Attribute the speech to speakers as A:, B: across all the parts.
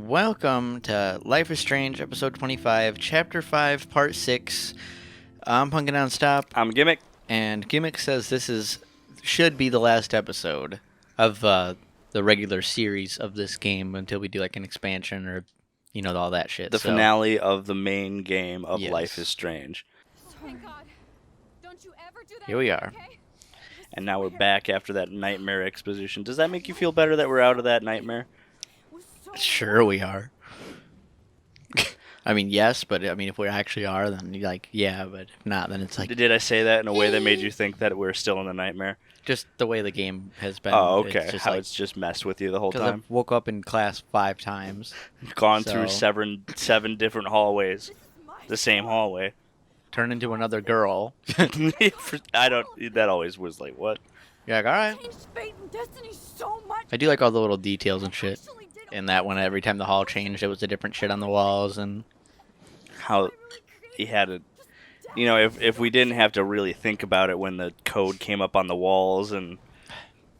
A: Welcome to Life is Strange, episode 25, chapter 5, part 6. I'm Punkinnonstop.
B: I'm Gimmick.
A: And Gimmick says this should be the last episode of the regular series of this game until we do like an expansion or, all that shit.
B: The finale of the main game of
A: Yes.
B: Life is Strange.
C: Thank God. Don't you ever do that.
A: Here we are.
C: Okay?
B: And now we're back after that nightmare exposition. Does that make you feel better that we're out of that nightmare?
A: Sure we are. I mean, yes, but if we actually are, then yeah, but if not, then it's like...
B: Did I say that in a way that made you think that we're still in the nightmare?
A: Just the way the game has been.
B: Oh, okay.
A: It's just
B: How it's just messed with you the whole
A: because I
B: time?
A: woke up in class 5 times.
B: Gone through seven different hallways. The same hallway.
A: Turned into another girl.
B: That always was like, what?
A: You're like, alright.
C: Changed fate and destiny so much.
A: I do like all the little details and shit. And that one, every time the hall changed, it was a different shit on the walls, and...
B: How he had it. If we didn't have to really think about it when the code came up on the walls and...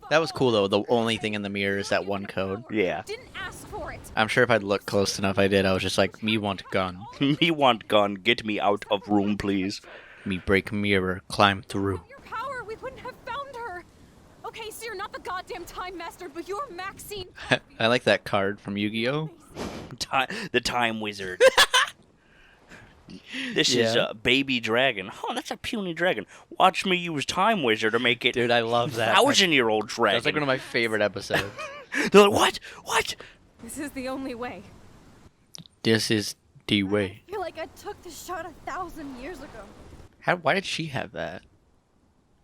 A: That was cool, though. The only thing in the mirror is that one code.
B: Yeah.
C: Didn't ask for it.
A: I'm sure if I'd looked close enough, I did. I was just like, me want gun.
B: Me want gun. Get me out of room, please.
A: Me break mirror, climb through.
C: Your power, we wouldn't have found her. Okay, so you're not the goddamn time master, but you're Maxine.
A: I like that card from Yu-Gi-Oh!
B: The time wizard. This is a baby dragon. Oh, that's a puny dragon. Watch me use time wizard to make it.
A: Dude, I love that.
B: 1,000-year-old dragon.
A: That's like one of my favorite episodes.
B: They're like, what?
C: This is the only way.
A: This is the way.
C: I feel like I took the shot 1,000 years ago.
A: Why did she have that?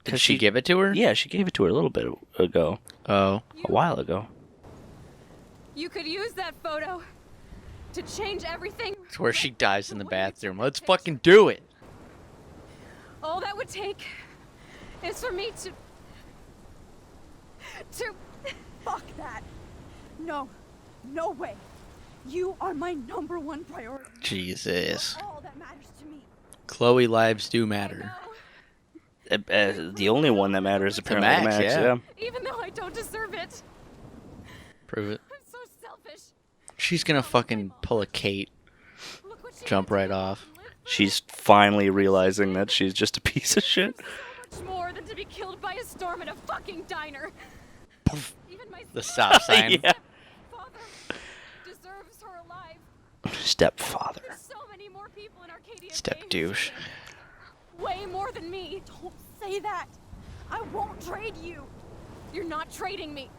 A: Did
B: 'Cause
A: she give it to her?
B: Yeah, she gave it to her a little bit ago.
A: Oh.
B: A while ago.
C: You could use that photo to change everything.
A: It's where she dies in the bathroom. Let's fucking do it.
C: All that would take is for me to fuck that. No way. You are my number one priority.
A: Jesus.
C: All that matters to me.
A: Chloe lives do matter.
B: The only one that matters apparently.
A: Max, yeah.
C: Even though I don't deserve it.
A: Prove it.
C: I'm so selfish.
A: She's gonna fucking pull a Kate.
C: Look what she
A: Jump
C: had to
A: right
C: do.
A: off.
B: She's finally realizing that she's just a piece of shit.
C: So much more than to be killed by a storm in a fucking diner.
A: Poof.
C: Even my
A: The stop sign.
B: Yeah.
C: father deserves her alive.
B: Stepfather.
C: There's so many more people in Arcadia.
A: Step
C: Bay who
A: douche.
C: deserve it. Way more than me. Don't say that. I won't trade you. You're not trading me.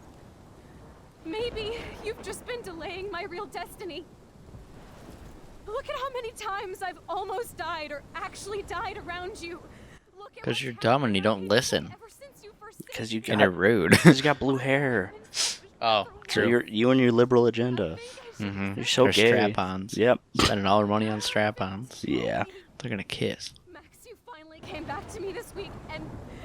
C: Maybe you've just been delaying my real destiny. Look at how many times I've almost died or actually died around you. Look at
A: 'Cause
C: what's
A: you're dumb and you don't
C: happened to me
A: listen.
C: ever since you first said
B: Because you
A: And you're
B: got,
A: rude.
B: cause you got blue hair.
A: Oh,
B: So
A: true.
B: you and your liberal agenda.
A: Mm-hmm.
B: You're so
A: They're
B: gay.
A: strap-ons.
B: Yep.
A: Spending all their money on strap-ons.
B: Yeah.
A: They're gonna kiss.
C: Max, you finally came back to me this week, and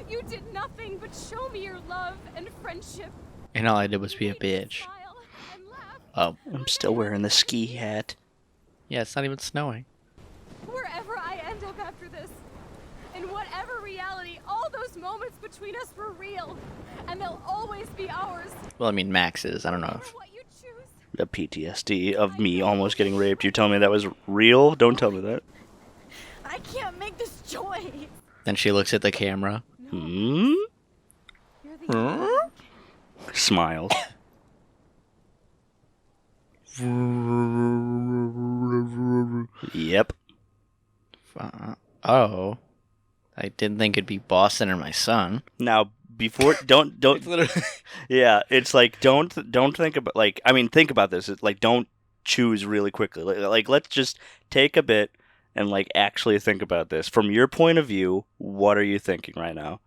C: you did nothing but show me your love and friendship.
A: And all I did was be a
C: You made me
A: bitch.
C: smile and laugh.
A: Oh.
B: I'm still wearing the ski hat.
A: Yeah, it's not even snowing.
C: Wherever I end up after this, in whatever reality, all those moments between us were real, and they'll always be ours.
A: Well, I mean, Max is. I don't know
C: No
A: if...
C: matter what you choose.
B: The PTSD of me almost getting raped. You telling me that was real? Don't tell me that.
C: I can't make this choice.
A: Then she looks at the camera.
B: Hmm?
C: You're the only one.
B: Smiles. Yep.
A: Oh. I didn't think it'd be Boston or my son.
B: Now, before don't
A: literally...
B: yeah, it's like don't think about think about this. It's like don't choose really quickly. Like let's just take a bit and actually think about this from your point of view. What are you thinking right now?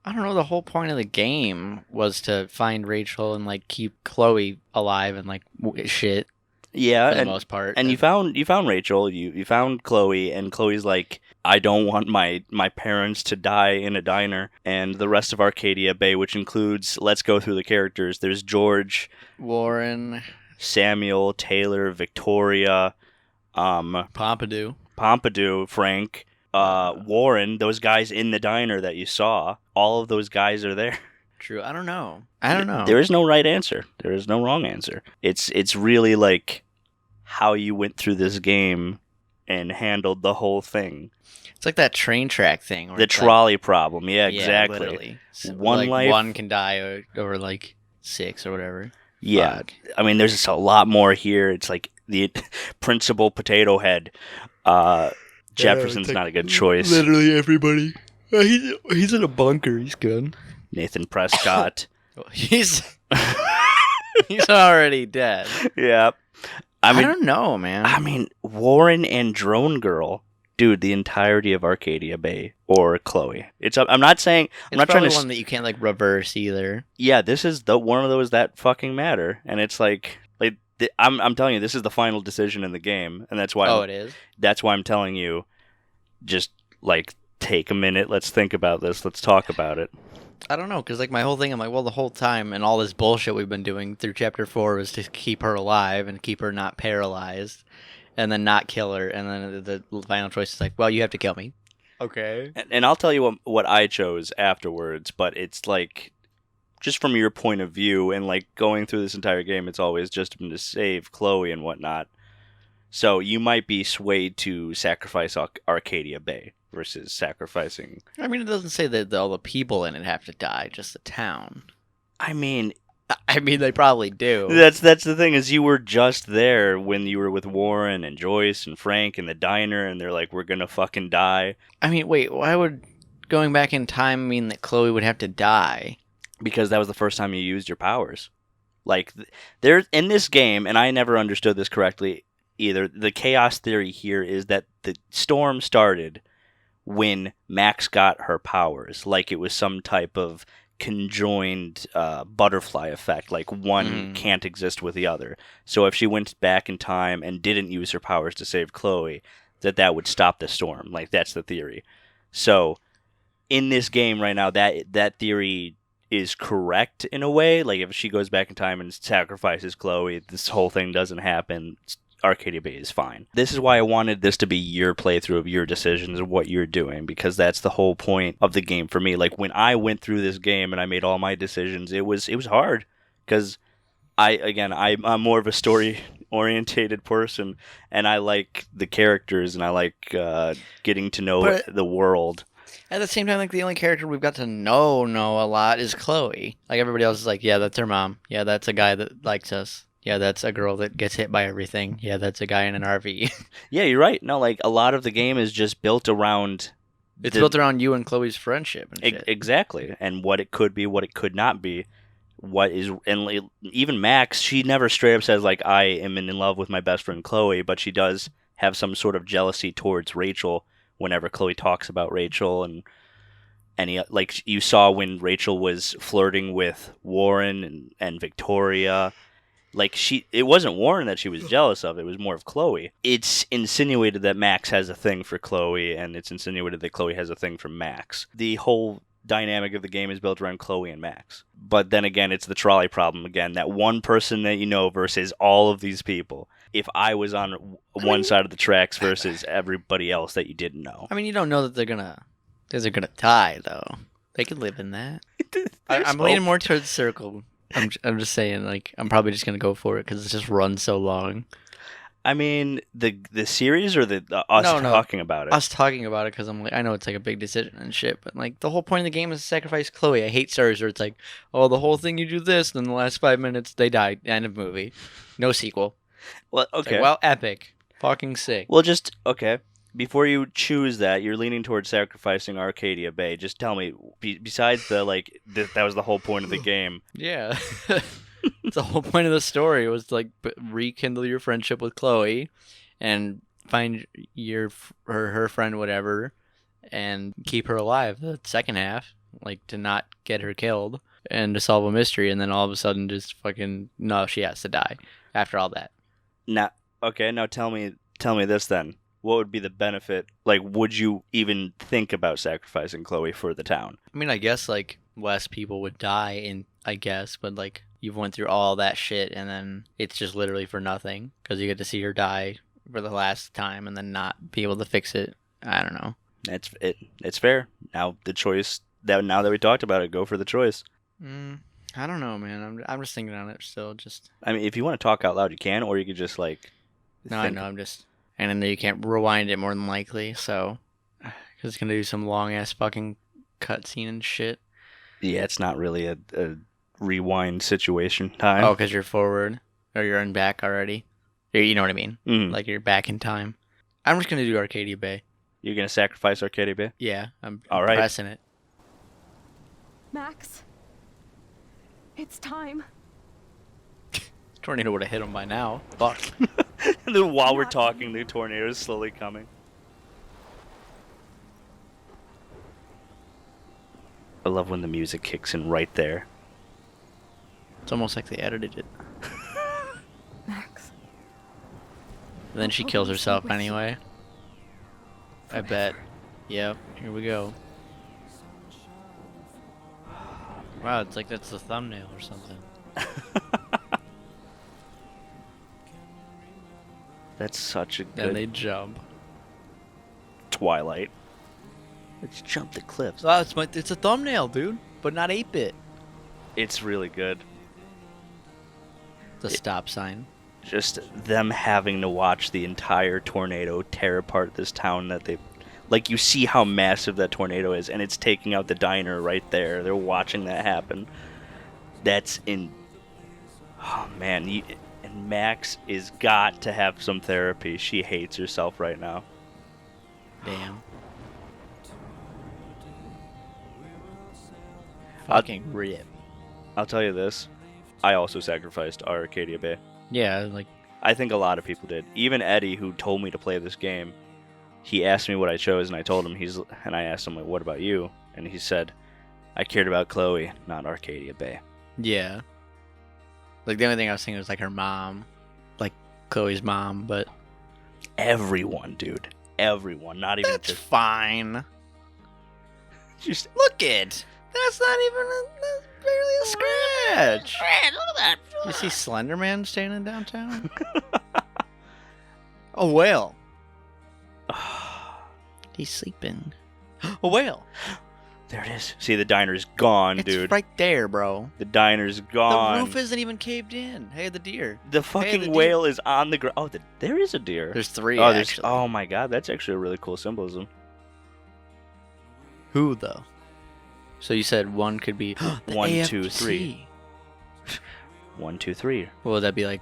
A: I don't know. The whole point of the game was to find Rachel and keep Chloe alive and shit
B: Yeah,
A: for the
B: and
A: most part.
B: and you found Rachel. You found Chloe, and Chloe's like, I don't want my parents to die in a diner. And the rest of Arcadia Bay, which includes, let's go through the characters. There's George,
A: Warren,
B: Samuel, Taylor, Victoria,
A: Pompidou.
B: Frank, Warren, those guys in the diner that you saw. All of those guys are there.
A: True. I don't know. I don't know.
B: There is no right answer. There is no wrong answer. It's really how you went through this game and handled the whole thing.
A: It's like that train track thing.
B: The trolley problem. Yeah, exactly.
A: Literally. So,
B: One
A: like,
B: life.
A: one can die over like 6 or whatever.
B: Yeah.
A: Fuck.
B: I mean, there's just a lot more here. It's like the principal potato head. Jefferson's not a good choice.
A: Literally everybody. He's in a bunker. He's good.
B: Nathan Prescott.
A: He's already dead.
B: Yeah.
A: I don't know, man.
B: I mean, Warren and Drone Girl. Dude, the entirety of Arcadia Bay or Chloe. I'm not saying I'm not trying to
A: one that you can't like reverse either.
B: Yeah, this is the one of those that fucking matter, and it's like I'm telling you, this is the final decision in the game, and that's why.
A: It is.
B: That's why I'm telling you, just like take a minute, let's think about this, let's talk about it.
A: I don't know, because like my whole thing, I'm like, well, the whole time and all this bullshit we've been doing through Chapter 4 was to keep her alive and keep her not paralyzed. And then not kill her, and then the final choice is like, well, you have to kill me. Okay.
B: And I'll tell you what I chose afterwards, but it's like, just from your point of view, and like going through this entire game, it's always just been to save Chloe and whatnot. So you might be swayed to sacrifice Arcadia Bay versus sacrificing...
A: I mean, it doesn't say that all the people in it have to die, just the town.
B: I mean,
A: they probably do.
B: That's the thing, is you were just there when you were with Warren and Joyce and Frank in the diner, and they're like, we're gonna fucking die.
A: I mean, wait, why would going back in time mean that Chloe would have to die?
B: Because that was the first time you used your powers. Like, there's in this game, and I never understood this correctly either, the chaos theory here is that the storm started when Max got her powers. Like it was some type of conjoined butterfly effect, like one can't exist with the other. So if she went back in time and didn't use her powers to save Chloe, that would stop the storm. Like that's the theory. So in this game right now, that theory is correct in a way. Like if she goes back in time and sacrifices Chloe, this whole thing doesn't happen. Arcadia Bay is fine. This is why I wanted this to be your playthrough of your decisions of what you're doing, because that's the whole point of the game for me. Like when I went through this game and I made all my decisions, it was hard because I'm more of a story orientated person, and I like the characters and I like getting to know the world.
A: At the same time, like the only character we've got to know a lot is Chloe. Like everybody else is like, yeah, that's her mom. Yeah, that's a guy that likes us. Yeah, that's a girl that gets hit by everything. Yeah, that's a guy in an RV.
B: Yeah, you're right. No, like a lot of the game is just built around...
A: It's built around you and Chloe's friendship and shit.
B: Exactly. And what it could be, what it could not be. What is... And even Max, she never straight up says, like, I am in love with my best friend Chloe, but she does have some sort of jealousy towards Rachel whenever Chloe talks about Rachel. And like you saw when Rachel was flirting with Warren and Victoria... Like it wasn't Warren that she was jealous of. It was more of Chloe. It's insinuated that Max has a thing for Chloe, and it's insinuated that Chloe has a thing for Max. The whole dynamic of the game is built around Chloe and Max. But then again, it's the trolley problem again. That one person that you know versus all of these people. If I was on one side of the tracks versus everybody else that you didn't know.
A: I mean, you don't know that they're gonna die though. They could live in that. I'm leaning more towards the circle. I'm just saying, like, I'm probably just gonna go for it because it just runs so long.
B: I mean, the series or us talking about it?
A: Us talking about it because I'm like, I know it's like a big decision and shit, but like the whole point of the game is to sacrifice Chloe. I hate stories where it's like, oh, the whole thing you do this, then the last 5 minutes they die. End of movie, no sequel.
B: Well, okay,
A: like, well, epic, fucking sick.
B: Well, just okay. Before you choose that, you're leaning towards sacrificing Arcadia Bay. Just tell me, besides that was the whole point of the game.
A: Yeah. The whole point of the story was to, like, rekindle your friendship with Chloe and find her friend, whatever, and keep her alive. The second half, like, to not get her killed and to solve a mystery, and then all of a sudden just fucking, no, she has to die after all that.
B: Now tell me this then. What would be the benefit? Like, would you even think about sacrificing Chloe for the town?
A: I mean, I guess, like, less people would die, but, like, you've went through all that shit, and then it's just literally for nothing, because you get to see her die for the last time, and then not be able to fix it. I don't know.
B: It's fair. Now that we talked about it, go for the choice.
A: I don't know, man. I'm just thinking on it still. I
B: mean, if you want to talk out loud, you can, or you could just, like...
A: No, I know. I'm just, and then you can't rewind it more than likely. So, because it's gonna do some long ass fucking cutscene and shit.
B: Yeah, it's not really a rewind situation time.
A: Oh, because you're forward or you're in back already. You know what I mean?
B: Mm.
A: Like you're back in time. I'm just gonna do Arcadia Bay.
B: You're gonna sacrifice Arcadia Bay?
A: Yeah, I'm
B: All right.
A: pressing it.
C: Max, it's time.
A: Tornado would have hit him by now. Fuck.
B: And then while we're talking, the tornado is slowly coming. I love when the music kicks in right there.
A: It's almost like they edited it.
C: Max.
A: And then she kills herself anyway. I bet. Yep, here we go. Wow, it's like that's the thumbnail or something.
B: That's such a
A: Then
B: good
A: they jump.
B: Twilight. Let's jump the cliffs.
A: Wow, it's a thumbnail, dude. But not 8-bit.
B: It's really good.
A: The stop sign.
B: Just them having to watch the entire tornado tear apart this town that they... Like, you see how massive that tornado is, and it's taking out the diner right there. They're watching that happen. That's in... Oh, man. And Max is got to have some therapy. She hates herself right now.
A: Damn. Fucking rip.
B: I'll tell you this. I also sacrificed our Arcadia Bay.
A: Yeah, like...
B: I think a lot of people did. Even Eddie, who told me to play this game, he asked me what I chose, and I told him, and I asked him, like, what about you? And he said, I cared about Chloe, not Arcadia Bay.
A: Yeah. Like, the only thing I was thinking was, like, her mom. Like, Chloe's mom, but...
B: Everyone, dude. Everyone. Not even
A: That's
B: just...
A: fine.
B: Just...
A: Look it! That's not even that's barely a scratch! You see Slender Man standing downtown? A whale. He's sleeping. A whale.
B: There it is. See, the diner's gone,
A: It's
B: dude.
A: right there, bro.
B: The diner's gone.
A: The roof isn't even caved in. Hey, the deer.
B: The fucking
A: the
B: whale is on the ground. Oh, there is a deer.
A: There's 3,
B: oh,
A: actually.
B: Oh, my God. That's actually a really cool symbolism.
A: Who, though? So you said one could be... the
B: 1,
A: AFC.
B: 2, 3. 1, 2, 3.
A: What would that be like?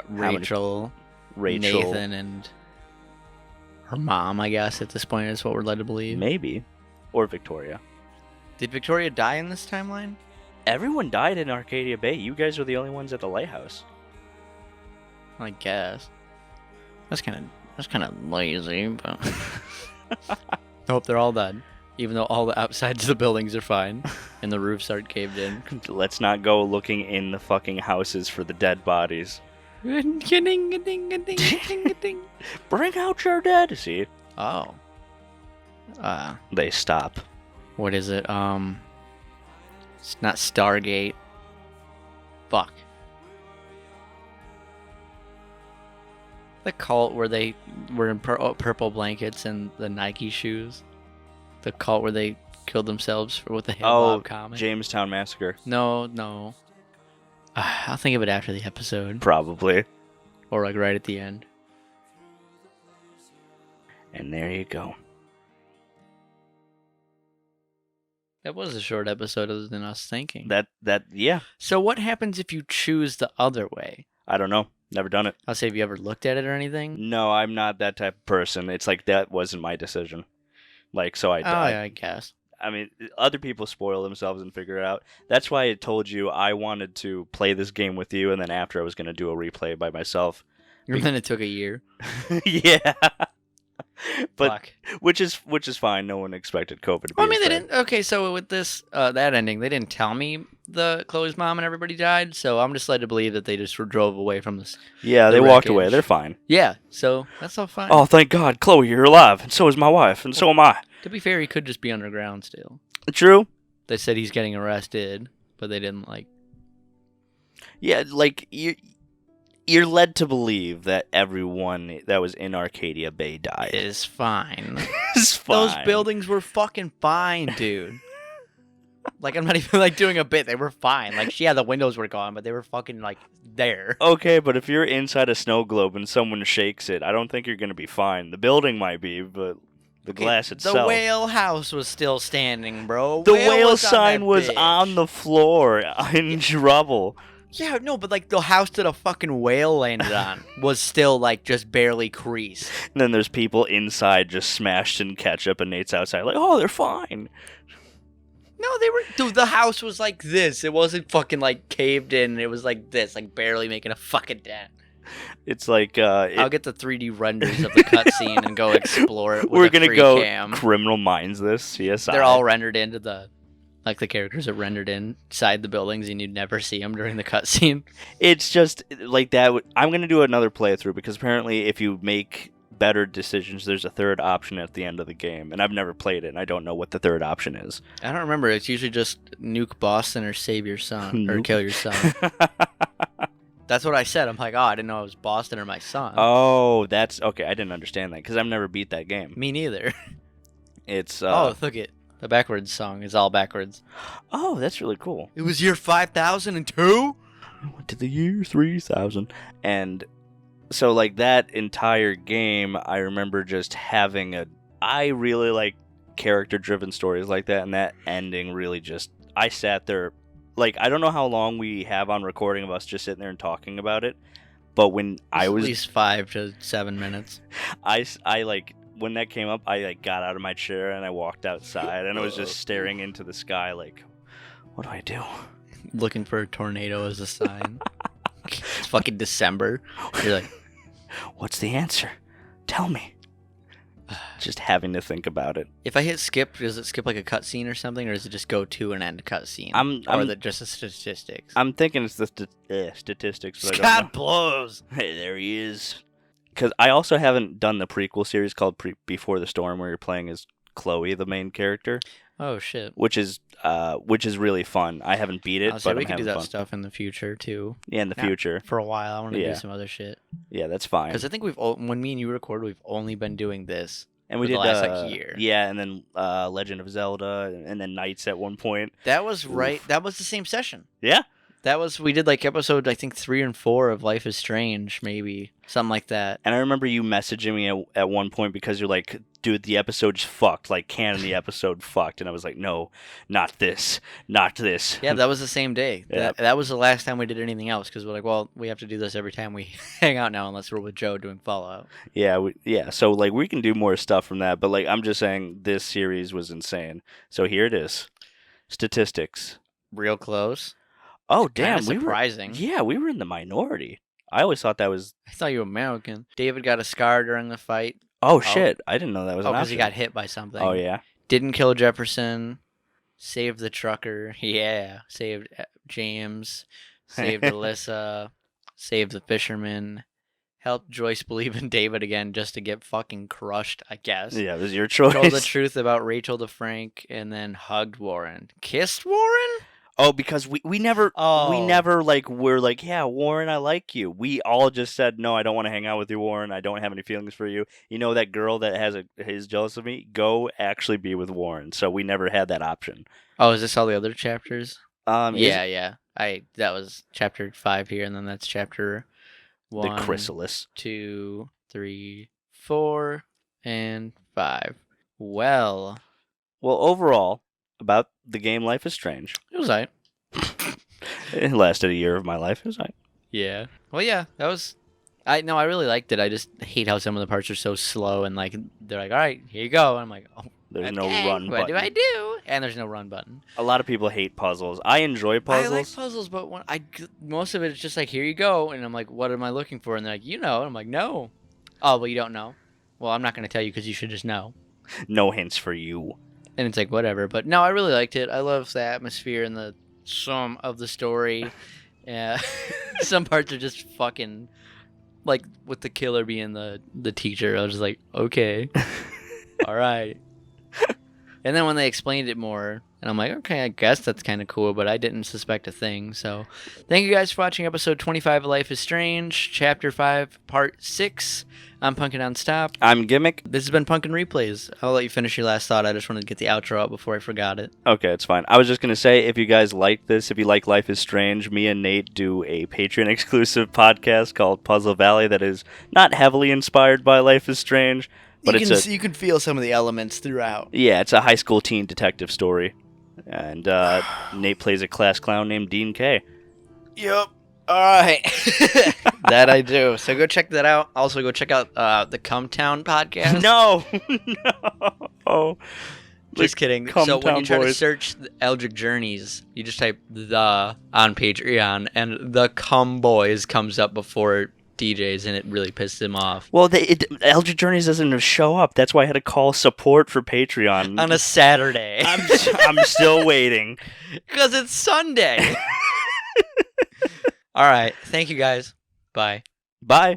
A: Rachel, Nathan, and her mom, I guess, at this point is what we're led to believe.
B: Maybe. Or Victoria.
A: Did Victoria die in this timeline?
B: Everyone died in Arcadia Bay. You guys were the only ones at the lighthouse.
A: I guess. That's kind of lazy, but... Nope, they're all dead. Even though all the outsides of the buildings are fine, and the roofs aren't caved in.
B: Let's not go looking in the fucking houses for the dead bodies. Bring out your dead. See?
A: Oh.
B: They stop.
A: What is it? It's not Stargate. Fuck. The cult where they were in purple blankets and the Nike shoes. The cult where they killed themselves with the Hip-Hop comic.
B: Jamestown Massacre.
A: No. I'll think of it after the episode.
B: Probably.
A: Or like right at the end.
B: And there you go.
A: That was a short episode other than us thinking.
B: Yeah.
A: So what happens if you choose the other way?
B: I don't know. Never done it.
A: I'll say, have you ever looked at it or anything?
B: No, I'm not that type of person. It's like that wasn't my decision. Like, so
A: Yeah, I guess.
B: I mean, other people spoil themselves and figure it out. That's why I told you I wanted to play this game with you, and then after I was going to do a replay by myself.
A: And then it took a year.
B: Yeah. But
A: Fuck.
B: which is fine. No one expected COVID to be.
A: Well, I mean,
B: as
A: they
B: bad.
A: didn't. Okay, so with this that ending, they didn't tell me the Chloe's mom and everybody died. So I'm just led to believe that they just drove away from this.
B: Yeah, they walked away. They're fine.
A: Yeah, so that's all fine.
B: Oh, thank God, Chloe, you're alive, and so is my wife, and so am I.
A: To be fair, he could just be underground still.
B: True.
A: They said he's getting arrested, but they didn't like.
B: Yeah, like you're led to believe that everyone that was in Arcadia Bay died.
A: Is fine.
B: It's fine.
A: Those buildings were fucking fine, dude. Like, I'm not even, like, doing a bit. They were fine. Like, yeah, the windows were gone, but they were fucking, like, there.
B: Okay, but if you're inside a snow globe and someone shakes it, I don't think you're going to be fine. The building might be, but the glass itself.
A: The whale house was still standing, bro.
B: The
A: whale
B: whale sign was
A: bitch.
B: on the floor in rubble.
A: Yeah, no, but, like, the house that a fucking whale landed on was still, like, just barely creased.
B: And then there's people inside just smashed in ketchup, and Nate's outside like, oh, they're fine.
A: No, they were... Dude, the house was like this. It wasn't fucking, like, caved in. It was like this, like, barely making a fucking dent.
B: It's like...
A: I'll get the 3D renders of the cutscene and go explore it with
B: we're
A: a
B: gonna
A: free
B: go
A: cam.
B: Criminal Minds this, CSI.
A: They're all rendered into the... Like, the characters are rendered inside the buildings, and you'd never see them during the cutscene.
B: It's just, like, that... I'm gonna do another playthrough, because apparently if you make better decisions, there's a third option at the end of the game. And I've never played it, and I don't know what the third option is.
A: I don't remember. It's usually just nuke Boston or save your son. Or
B: Nuke.
A: kill your son. That's what I said. I'm like, oh, I didn't know it was Boston or my son.
B: Oh, that's... Okay, I didn't understand that, because I've never beat that game.
A: Me neither.
B: It's...
A: Oh, look it. The backwards song is all backwards.
B: Oh, that's really cool.
A: It was year 5002?
B: I went to the year 3000. And so, like, that entire game, I remember just having a... I really like character-driven stories like that, and that ending really just... I sat there... Like, I don't know how long we have on recording of us just sitting there and talking about it, but when I was...
A: At least 5 to 7 minutes.
B: I like... When that came up, I like got out of my chair and I walked outside and I was just staring into the sky like, what do I do?
A: Looking for a tornado as a sign. It's fucking December. You're like,
B: what's the answer? Tell me. Just having to think about it.
A: if I hit skip, does it skip like a cutscene or something, or does it just go to an end cutscene? Or is it just the statistics?
B: I'm thinking it's the statistics. But I don't
A: Scott
B: know.
A: blows.
B: Hey, there he is. Because I also haven't done the prequel series called Before the Storm, where you're playing as Chloe, the main character,
A: Oh shit.
B: which is really fun. I haven't beat it,
A: I'll say
B: but
A: we
B: I'm
A: could do
B: having
A: that
B: fun.
A: stuff in the future too.
B: Yeah, in the
A: Yeah.
B: future.
A: For a while, I want to
B: Yeah.
A: do some other shit.
B: Yeah, that's fine.
A: Because I think when me and you record, we've only been doing this.
B: And we
A: for
B: did
A: the last, like, year.
B: Yeah, and then Legend of Zelda, and then Knights at one point.
A: That was right.
B: Oof.
A: That was the same session.
B: Yeah.
A: We did like episode, I think 3 and 4 of Life is Strange, maybe something like that.
B: And I remember you messaging me at one point because you're like, dude, the episode's fucked. Like, canon the episode fucked. And I was like, no, not this. Not this.
A: Yeah, that was the same day.
B: Yeah.
A: That was the last time we did anything else because we're like, well, we have to do this every time we hang out now, unless we're with Joe doing Fallout.
B: Yeah, yeah. So, like, we can do more stuff from that. But, like, I'm just saying this series was insane. So here it is. Statistics.
A: Real close.
B: Oh,
A: Kinda
B: damn.
A: surprising.
B: We were in the minority. I always thought that was...
A: I thought you were American. David got a scar during the fight.
B: Oh, shit. I didn't know that was
A: Oh,
B: an
A: because
B: option.
A: he got hit by something.
B: Oh, yeah.
A: Didn't kill Jefferson. Saved the trucker. Yeah. Saved James. Saved Alyssa. Saved the fisherman. Helped Joyce believe in David again just to get fucking crushed, I guess.
B: Yeah, it was your choice.
A: Told the truth about Rachel to Frank and then hugged Warren. Kissed Warren?
B: Oh, because we never, like, were like, yeah, Warren, I like you. We all just said, no, I don't want to hang out with you, Warren. I don't have any feelings for you. You know that girl that is jealous of me? Go actually be with Warren. So we never had that option.
A: Oh, is this all the other chapters?
B: Yeah.
A: Yeah. That was chapter 5 here, and then that's chapter 1,
B: The chrysalis.
A: 2, 3, 4, and 5. Well,
B: overall, about the game Life is Strange.
A: it was alright.
B: It lasted a year of my life. It was alright.
A: Yeah. Well, yeah, that was... I really liked it. I just hate how some of the parts are so slow, and, like, they're like, all right, here you go. And I'm like, oh,
B: There's
A: okay,
B: no run
A: what
B: button.
A: do I do? And there's no run button.
B: A lot of people hate puzzles. I enjoy puzzles.
A: I like puzzles, but most of it is just like, here you go. And I'm like, what am I looking for? And they're like, you know. And I'm like, no. Oh, well, you don't know. Well, I'm not going to tell you because you should just know.
B: No hints for you.
A: And it's like, whatever. But no, I really liked it. I love the atmosphere and the sum of the story. Yeah. Some parts are just fucking, like, with the killer being the teacher. I was just like, okay. All right. And then when they explained it more, and I'm like, okay, I guess that's kind of cool, but I didn't suspect a thing. So thank you guys for watching episode 25 of Life is Strange, chapter 5, part 6. I'm Punkinnonstop.
B: I'm Gimmick.
A: This has been Punkin' Replays. I'll let you finish your last thought. I just wanted to get the outro out before I forgot it.
B: Okay, it's fine. I was just going to say, if you guys like this, if you like Life is Strange, me and Nate do a Patreon-exclusive podcast called Puzzle Valley that is not heavily inspired by Life is Strange, but
A: you can feel some of the elements throughout.
B: Yeah, it's a high school teen detective story. And Nate plays a class clown named Dean K.
A: Yep. All right. That I do. So go check that out. Also, go check out the Cumtown podcast.
B: No! No!
A: Just kidding. So when you try to search Eldritch Journeys, you just type "the" on Patreon, and the Cum Boys comes up before DJs, and it really pissed him off.
B: Well, Eldritch Journeys doesn't show up. That's why I had to call support for Patreon.
A: On a Saturday.
B: I'm still waiting.
A: Because it's Sunday. All right. Thank you, guys. Bye.
B: Bye.